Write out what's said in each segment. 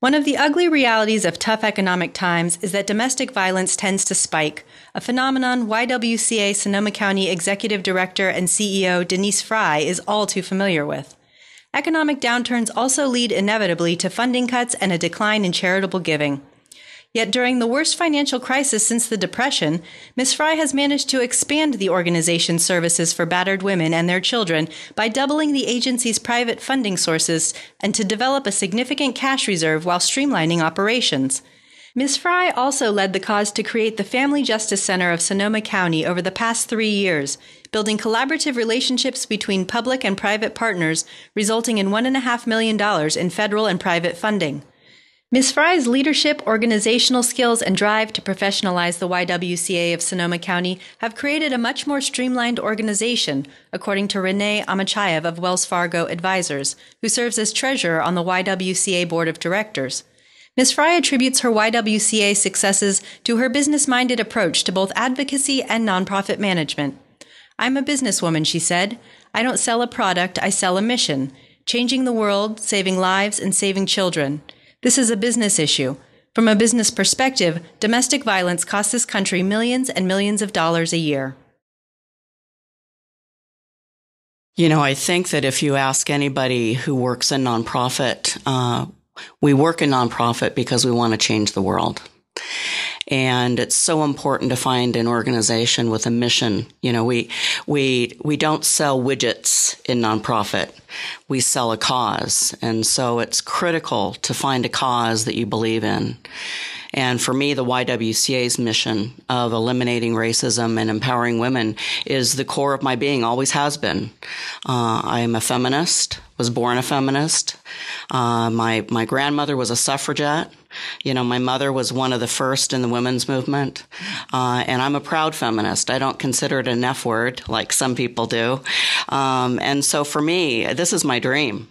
One of the ugly realities of tough economic times is that domestic violence tends to spike, a phenomenon YWCA Sonoma County Executive Director and CEO Denise Frey is all too familiar with. Economic downturns also lead inevitably to funding cuts and a decline in charitable giving. Yet during the worst financial crisis since the Depression, Ms. Frey has managed to expand the organization's services for battered women and their children by doubling the agency's private funding sources and to develop a significant cash reserve while streamlining operations. Ms. Frey also led the cause to create the Family Justice Center of Sonoma County over the past 3 years, building collaborative relationships between public and private partners, resulting in $1.5 million in federal and private funding. Ms. Frey's leadership, organizational skills, and drive to professionalize the YWCA of Sonoma County have created a much more streamlined organization, according to Renee Amachayev of Wells Fargo Advisors, who serves as treasurer on the YWCA Board of Directors. Ms. Frey attributes her YWCA successes to her business-minded approach to both advocacy and nonprofit management. "I'm a businesswoman," she said. "I don't sell a product, I sell a mission. Changing the world, saving lives, and saving children. This is a business issue. From a business perspective, domestic violence costs this country millions and millions of dollars a year." You know, I think that if you ask anybody who works in nonprofit, we work in nonprofit because we want to change the world. And it's so important to find an organization with a mission. You know, we don't sell widgets in nonprofit. We sell a cause. And so it's critical to find a cause that you believe in. And for me, the YWCA's mission of eliminating racism and empowering women is the core of my being, always has been. I am a feminist, was born a feminist. My grandmother was a suffragette. You know, my mother was one of the first in the women's movement. And I'm a proud feminist. I don't consider it an F word like some people do. And so for me, this is my dream.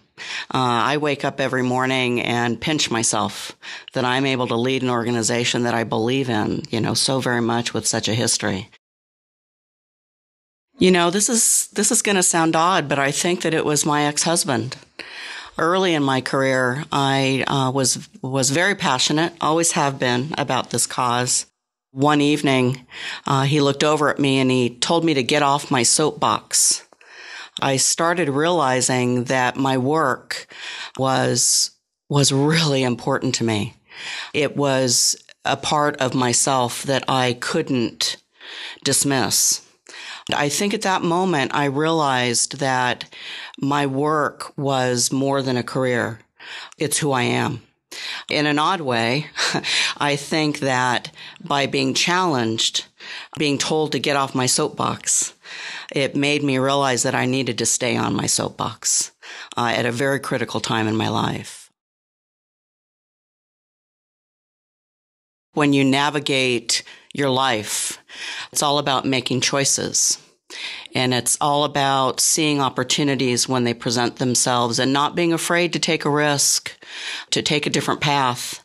I wake up every morning and pinch myself that I'm able to lead an organization that I believe in, you know, so very much with such a history. You know, this is going to sound odd, but I think that it was my ex-husband. Early in my career, I was very passionate, always have been, about this cause. One evening, he looked over at me and he told me to get off my soapbox. I started realizing that my work was really important to me. It was a part of myself that I couldn't dismiss. I think at that moment I realized that my work was more than a career. It's who I am. In an odd way, I think that by being challenged, being told to get off my soapbox, it made me realize that I needed to stay on my soapbox at a very critical time in my life. When you navigate your life, it's all about making choices. And it's all about seeing opportunities when they present themselves and not being afraid to take a risk, to take a different path.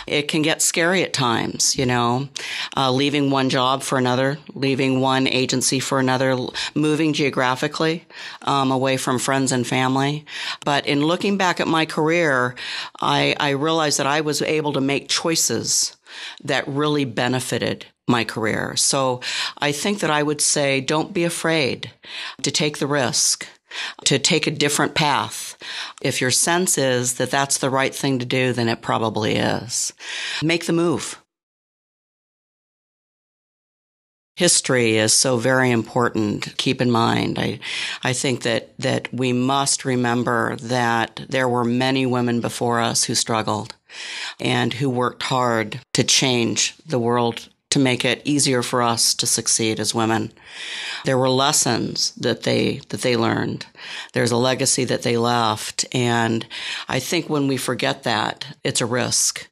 It can get scary at times, you know, leaving one job for another, leaving one agency for another, moving geographically away from friends and family. But in looking back at my career, I realized that I was able to make choices that really benefited my career. So I think that I would say, don't be afraid to take the risk, to take a different path. If your sense is that that's the right thing to do, then it probably is. Make the move. History is so very important to keep in mind. I think that we must remember that there were many women before us who struggled and who worked hard to change the world, to make it easier for us to succeed as women. There were lessons that they learned. There's a legacy that they left. And I think when we forget that, it's a risk.